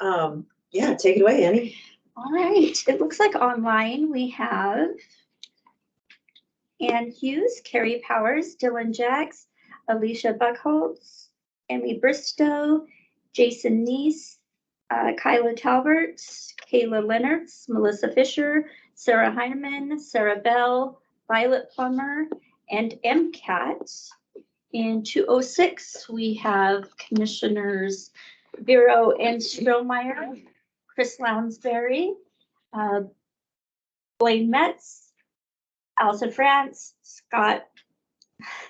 Yeah, take it away, Annie. All right, it looks like online we have Ann Hughes, Carrie Powers, Dylan Jacks, Alicia Buckholtz, Emmy Bristow, Jason Neese, Kyla Talbert, Kayla Leonards, Melissa Fisher, Sarah Heineman, Sarah Bell, Violet Plummer, and MCAT. In 206, we have Commissioners Bureau and Strohmeyer, Chris Lounsbury, Blaine Metz, Allison France,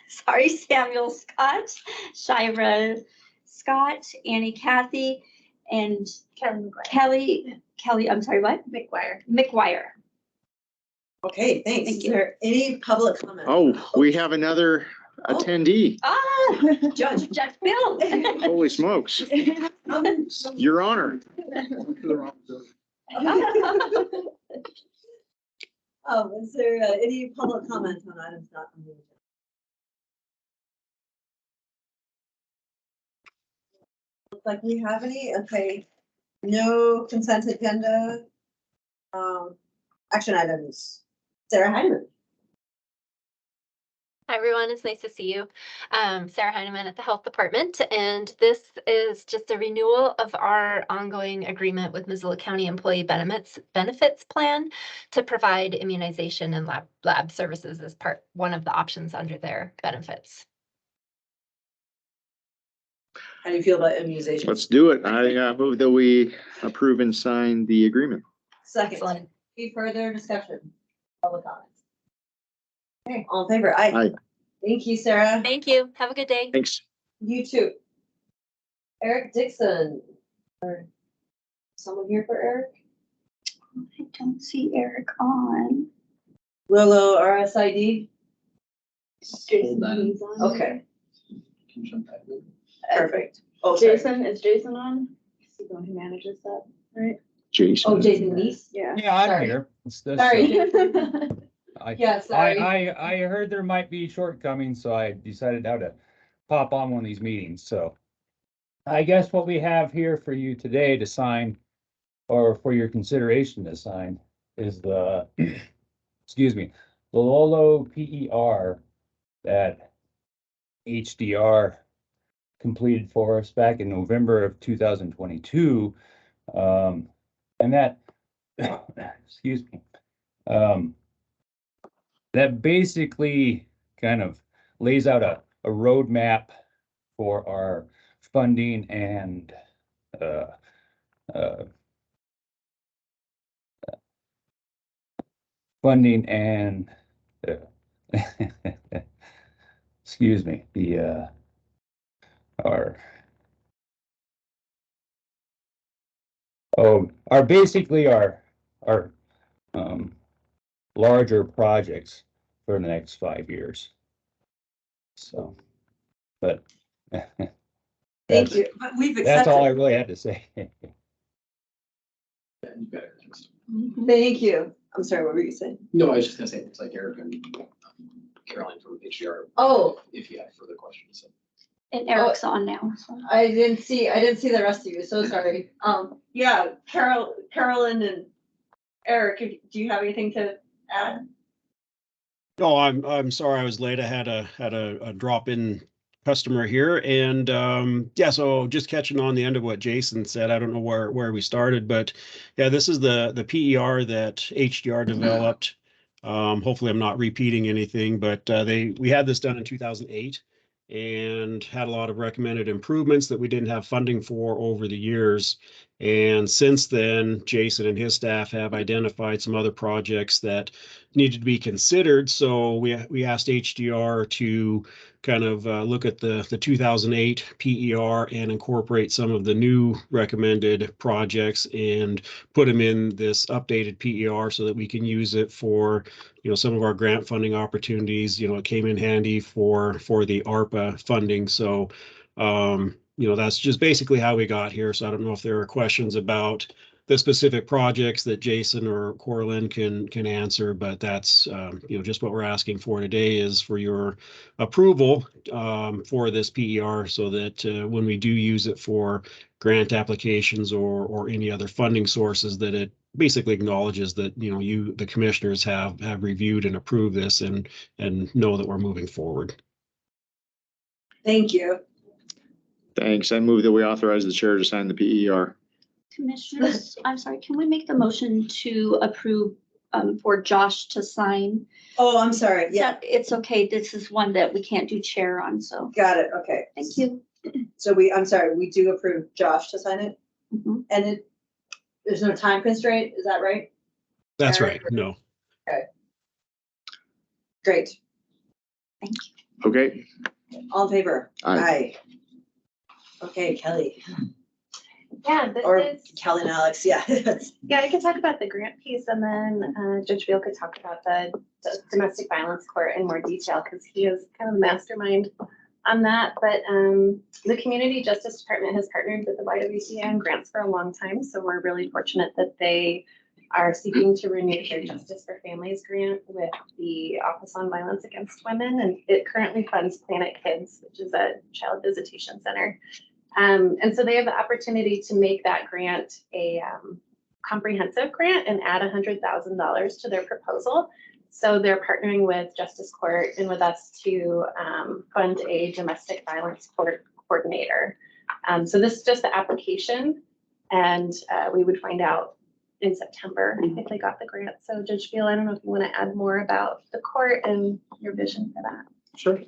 Samuel Scott, Shira Scott, Annie Cathy, and Kelly, I'm sorry, what? McGuire. Okay, thanks. Thank Is you. there any public comment? Oh, we have another attendee. Judge Bill. Holy smokes. Your Honor. Is there any public comment on items not on the agenda? Looks like we have any. Okay, no consent agenda. Action items. Sarah Heineman. Hi, everyone. It's nice to see you. Sarah Heineman at the Health Department, and this is just a renewal of our ongoing agreement with Missoula County Employee Benefits Plan to provide immunization and lab services as one of the options under their benefits. How do you feel about immunization? Let's do it. I move that we approve and sign the agreement. Second. Excellent. Any further discussion? Public comments. Okay, all in favor? Aye. Aye. Thank you, Sarah. Thank you. Have a good day. Thanks. You too. Eric Dixon. Or someone here for Eric? I don't see Eric on. Willow RSID. Hold on. Okay, Can you jump back in? perfect. Oh, sorry. Is Jason on? He's the one who manages that, right? Jason. Oh, Jason Neese? Yeah. Yeah, I'm Sorry. here. It's this, Sorry. I, Yeah, sorry. I heard there might be shortcomings, so I decided how to pop on one of these meetings, so. I guess what we have here for you today to sign, or for your consideration to sign, is the, excuse me, the Lolo PER that HDR completed for us back in November of 2022. And that, excuse me, that basically kind of lays out a roadmap for our funding and excuse me, the our basically our larger projects for the next 5 years. So, but Thank that's- you. But we've That's all I accepted. really had to say. Yeah, you got it. Thank you. I'm sorry, what were you saying? No, I was just gonna say, it's like Eric and Caroline from HDR. Oh. If you have further questions. And Eric's on now. So. I didn't see the rest of you, so sorry. Yeah, Carolyn and Eric, do you have anything to add? No, I'm sorry I was late. I had a drop in customer here, and yeah, so just catching on the end of what Jason said. I don't know where we started, but yeah, this is the PER that HDR developed. Hopefully I'm not repeating anything, but we had this done in 2008 and had a lot of recommended improvements that we didn't have funding for over the years. And since then, Jason and his staff have identified some other projects that needed to be considered. So we asked HDR to kind of look at the 2008 PER and incorporate some of the new recommended projects and put them in this updated PER so that we can use it for, some of our grant funding opportunities. It came in handy for the ARPA funding. So, that's just basically how we got here. So I don't know if there are questions about the specific projects that Jason or Corlin can answer, but that's, just what we're asking for today is for your approval for this PER so that when we do use it for grant applications or any other funding sources, that it basically acknowledges that, the commissioners have reviewed and approved this and know that we're moving forward. Thank you. Thanks. I move that we authorize the chair to sign the PER. Commissioners, I'm sorry, can we make the motion to approve for Josh to sign? Oh, I'm sorry. Yeah, It's okay. This is one that we can't do chair on, so got it. Okay. thank you. So I'm sorry, we do approve Josh to sign it? Mhm. And there's no time constraint, is that right? That's Eric? right. No. Great. Thank you. Okay. All in favor? Aye. Okay, Kelly, Yeah, this or is, Kelly and Alex, yeah. yeah, I could talk about the grant piece and then Judge Beal could talk about the domestic violence court in more detail because he is kind of the mastermind on that. But the Community Justice Department has partnered with the YWCA on grants for a long time. So we're really fortunate that they are seeking to renew their Justice for Families grant with the Office on Violence Against Women. And it currently funds Planet Kids, which is a child visitation center. And so they have the opportunity to make that grant a comprehensive grant and add $100,000 to their proposal. So they're partnering with Justice Court and with us to fund a domestic violence court coordinator. So this is just the application, and we would find out in September if they got the grant. So Judge Beal, I don't know if you want to add more about the court and your vision for that. Sure.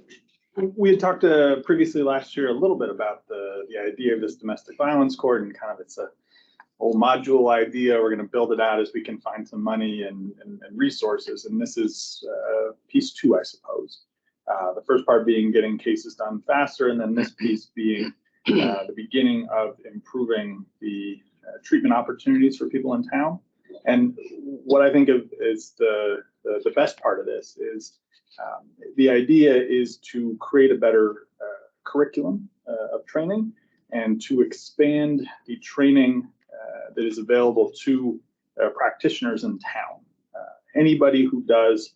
We had talked previously last year a little bit about the idea of this domestic violence court and kind of it's a whole module idea. We're going to build it out as we can find some money and resources. And this is piece 2, I suppose. The first part being getting cases done faster, and then this piece being the beginning of improving the treatment opportunities for people in town. And what I think of is the best part of this is the idea is to create a better curriculum of training and to expand the training that is available to practitioners in town. Anybody who does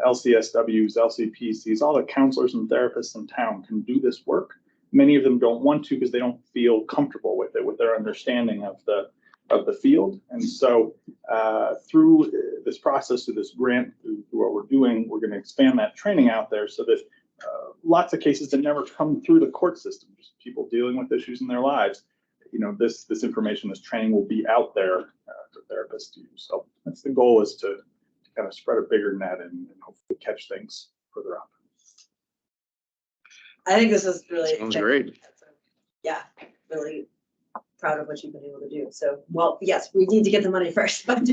LCSWs, LCPCs, all the counselors and therapists in town can do this work. Many of them don't want to because they don't feel comfortable with it, with their understanding of the field. And so through this process, through this grant, through what we're doing, we're going to expand that training out there so that lots of cases that never come through the court system, just people dealing with issues in their lives, this information, this training will be out there for therapists to use. So that's the goal, is to kind of spread a bigger net and hopefully catch things further up. I think this is really. Sounds great. Yeah, really proud of what you've been able to do. So, well, yes, we need to get the money first. But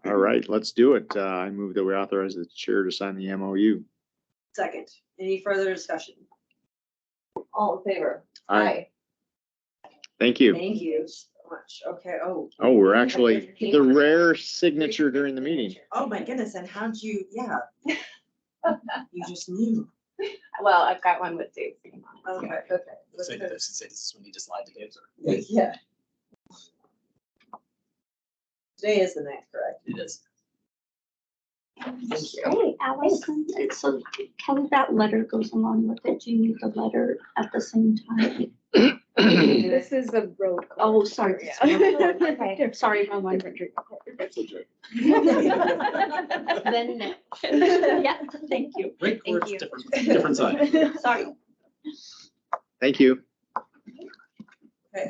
All right, let's do it. I move that we authorize the chair to sign the MOU. second, any further discussion? All in favor? Aye. Thank you. Thank you so much. Okay. Oh, We're actually the rare signature during the meeting. oh my goodness. And how'd you, yeah. You just knew. Well, I've got one with Dave's name on it. Okay, Say okay. this is when you just lied to Dave, or Yeah. Today is the 9th, correct? it is. Thank you. Hey, Allison, so Kelly, that letter goes along with it. Do you need the letter at the same time? This is a road. Oh, sorry. Okay. Sorry, wrong one. Then no. Yeah, thank you. Great Thank courts, you. different side. Sorry. Thank you. Okay,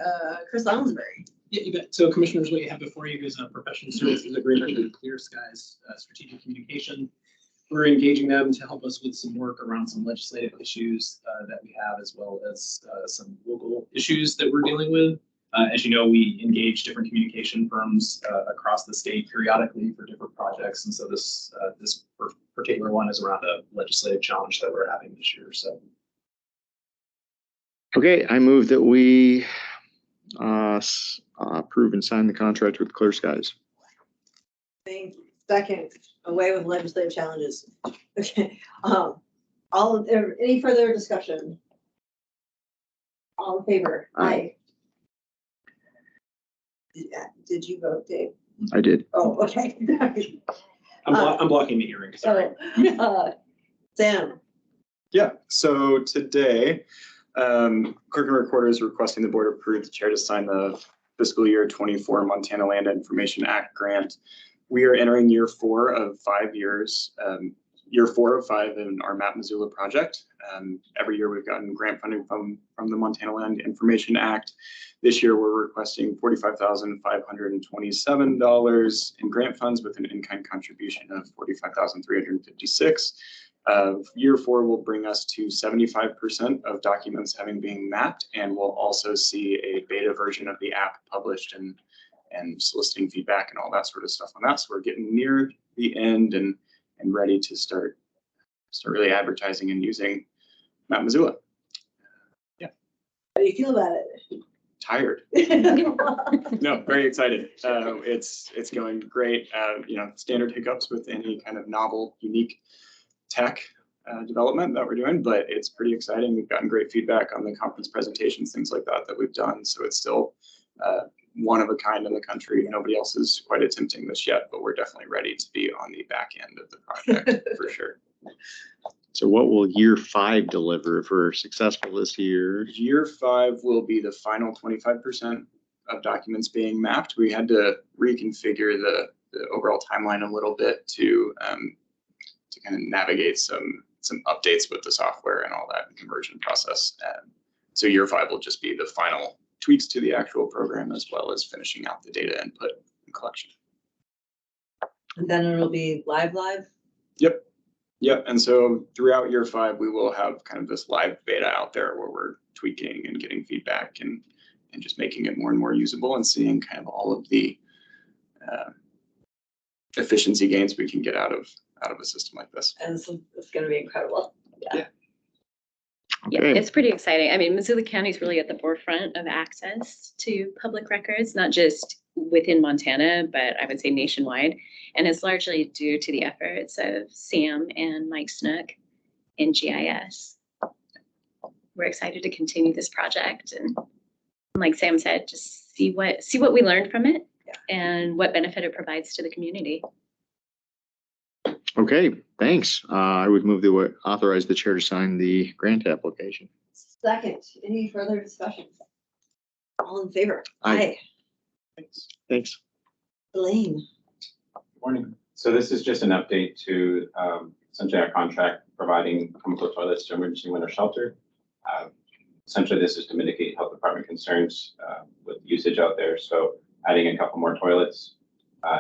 Chris Lounsbury. Yeah, you bet. So commissioners, what you have before you is a professional services agreement with Clear Skies Strategic Communication. We're engaging them to help us with some work around some legislative issues that we have, as well as some local issues that we're dealing with. As you know, we engage different communication firms across the state periodically for different projects. And so this particular one is around a legislative challenge that we're having this year. So. Okay, I move that we approve and sign the contract with Clear Skies. Thank you. Second, away with legislative challenges. Okay. Any further discussion? All in favor? Aye. Did you vote, Dave? I did. Oh, okay. I'm blocking the hearing, sorry. Sam, Yeah, so today, Clerk and Recorder is requesting the board approve the chair to sign the fiscal year 24 Montana Land Information Act grant. We are entering year 4 of 5 years, year 4 of 5 in our Map Missoula project. Every year we've gotten grant funding from the Montana Land Information Act. This year we're requesting $45,527 in grant funds with an in-kind contribution of $45,356. Year 4 will bring us to 75% of documents having been mapped, and we'll also see a beta version of the app published and soliciting feedback and all that sort of stuff on that. So we're getting near the end and ready to start really advertising and using Map Missoula. how do you feel about it? Tired. No, very excited. It's going great. Standard hiccups with any kind of novel, unique tech development that we're doing, but it's pretty exciting. We've gotten great feedback on the conference presentations, things like that we've done. So it's still one of a kind in the country. Nobody else is quite attempting this yet, but we're definitely ready to be on the back end of the project for sure. So what will year 5 deliver if we're successful this year? Year 5 will be the final 25% of documents being mapped. We had to reconfigure the overall timeline a little bit to kind of navigate some updates with the software and all that conversion process. So year 5 will just be the final tweaks to the actual program, as well as finishing out the data input and collection. And then it'll be live? Yep. And so throughout year 5, we will have kind of this live beta out there where we're tweaking and getting feedback and just making it more and more usable and seeing kind of all of the efficiency gains we can get out of a system like this. And it's going to be incredible. Yeah. Yeah, Okay. it's pretty exciting. I mean, Missoula County is really at the forefront of access to public records, not just within Montana, but I would say nationwide. And it's largely due to the efforts of Sam and Mike Snook in GIS. We're excited to continue this project, and like Sam said, just see what we learned from it and what benefit it provides to the community. Okay, thanks. I would move to authorize the chair to sign the grant application. Second, any further discussion? All in favor? Aye. Thanks. Elaine. Morning. So this is just an update to essentially our contract providing chemical toilets to emergency winter shelter. Essentially, this is to mitigate health department concerns with usage out there. So adding a couple more toilets.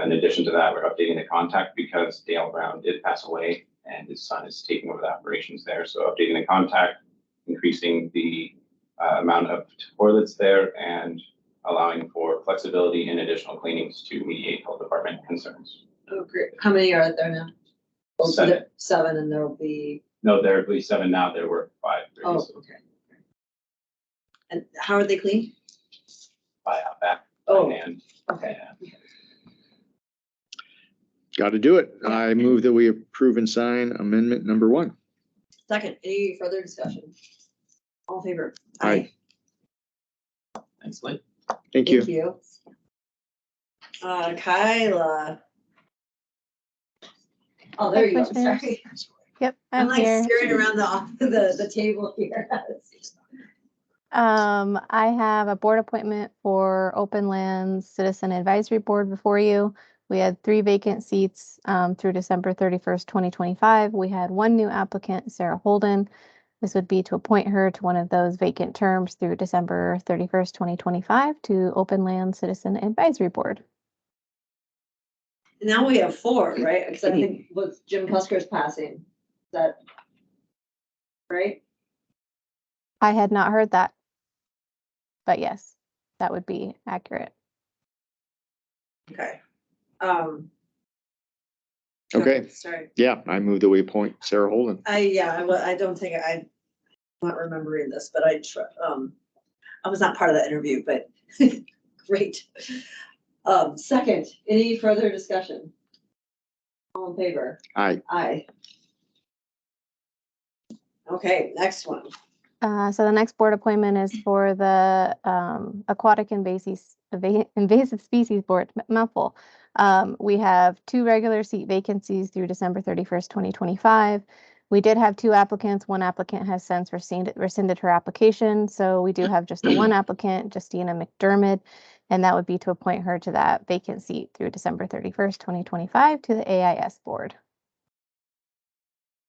In addition to that, we're updating the contact because Dale Brown did pass away and his son is taking over the operations there. So updating the contact, increasing the amount of toilets there, and allowing for flexibility and additional cleanings to mediate health department concerns. Oh, great. How many are there now? Oh, so 7. there- 7, and there'll be, No, there will be 7 now. There were 5 oh, previously. okay. And how are they cleaned? By back Oh, and okay. Got to do it. I move that we approve and sign amendment number 1. Second, any further discussion? All in favor? Aye. Thanks, Lynn. Thank you. Thank you. Kyla. Oh, there you go. Commissioners. Sorry. Yep, I'm I'm like here. staring around the table here. I have a board appointment for Open Lands Citizen Advisory Board before you. We had 3 vacant seats through December 31st, 2025. We had 1 new applicant, Sarah Holden. This would be to appoint her to one of those vacant terms through December 31st, 2025 to Open Lands Citizen Advisory Board. Now we have 4, right? Because I think with Jim Cusker's passing, is that right? I had not heard that. But yes, that would be accurate. Okay. Okay. Sorry. Yeah, I move that we appoint Sarah Holden. I don't think I'm not remembering this, but I was not part of that interview, but great. Second, any further discussion? All in favor? Aye. Aye. Okay, next one. So the next board appointment is for the Aquatic Invasive Species Board, mouthful. We have 2 regular seat vacancies through December 31st, 2025. We did have 2 applicants. One applicant has since rescinded her application. So we do have just the one applicant, Justina McDermott, and that would be to appoint her to that vacant seat through December 31st, 2025 to the AIS Board.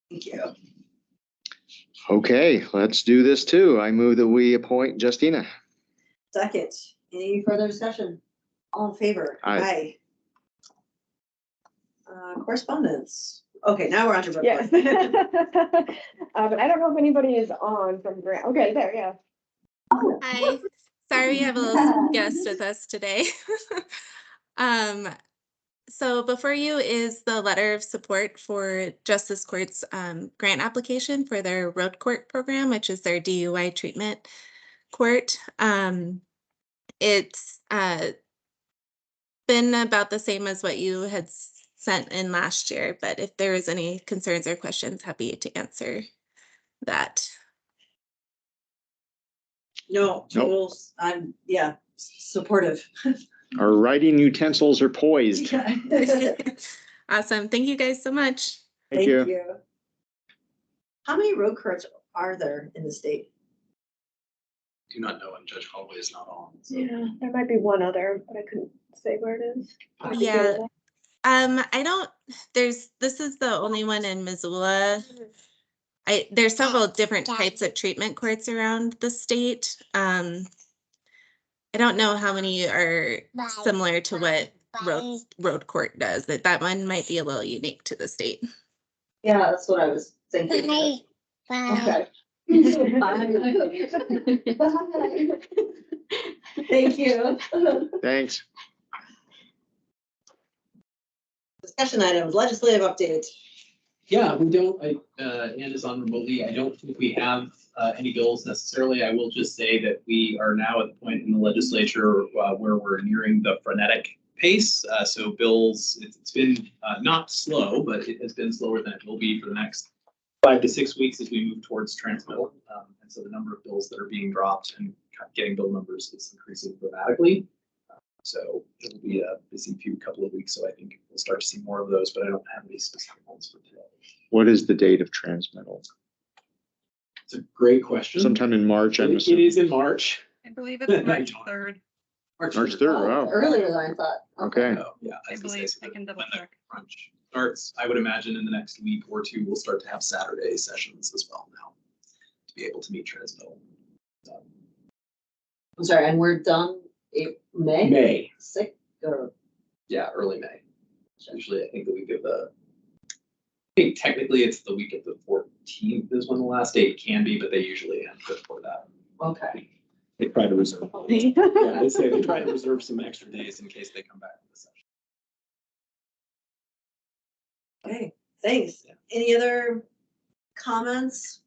Thank you. Okay, let's do this too. I move that we appoint Justina. Second, any further discussion? All in favor? Aye. Correspondence. Okay, now we're on to Yes. report. But I don't know if anybody is on from Grant. Okay, there, yeah. Hi, sorry we have a little guest with us today. So before you is the letter of support for Justice Court's grant application for their road court program, which is their DUI treatment court. It's been about the same as what you had sent in last year, but if there is any concerns or questions, happy to answer that. No, totals, I'm, yeah, supportive. Our writing utensils are poised. Awesome. Thank you guys so much. Thank you. How many road courts are there in the state? Do not know, and Judge Holloway is not on. so. Yeah, there might be one other, but I couldn't say where it is. Yeah. I don't, this is the only one in Missoula. There's several different types of treatment courts around the state. I don't know how many are similar to what road court does. That one might be a little unique to the state. Yeah, that's what I was thinking. Okay. Thank you. Thanks. Discussion items, legislative update. Yeah, we don't, Ann is on remotely. I don't think we have any bills necessarily. I will just say that we are now at the point in the legislature where we're nearing the frenetic pace. So bills, it's been not slow, but it has been slower than it will be for the next 5 to 6 weeks as we move towards transmittal. And so the number of bills that are being dropped and getting bill numbers is increasing dramatically. So it'll be a busy couple of weeks. So I think we'll start to see more of those, but I don't have any specific ones for today. What is the date of transmittal? It's a great question. Sometime in March, I'm It assuming. is in March. I believe it's March 3rd. March 3rd, wow. Earlier than I thought. Okay. Oh, yeah, I believe I can double check. crunch starts, I would imagine in the next week or two, we'll start to have Saturday sessions as well now to be able to meet transmittal. I'm sorry, and we're done May? May, 6th or? yeah, early May. Usually I think the week of I think technically it's the week of the 14th is when the last date can be, but they usually have before that. Okay. They try to reserve. Yeah, I say they try to reserve some extra days in case they come back to the session. Okay, thanks. Any other comments?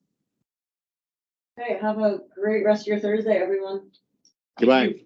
Okay, have a great rest of your Thursday, everyone. Goodbye.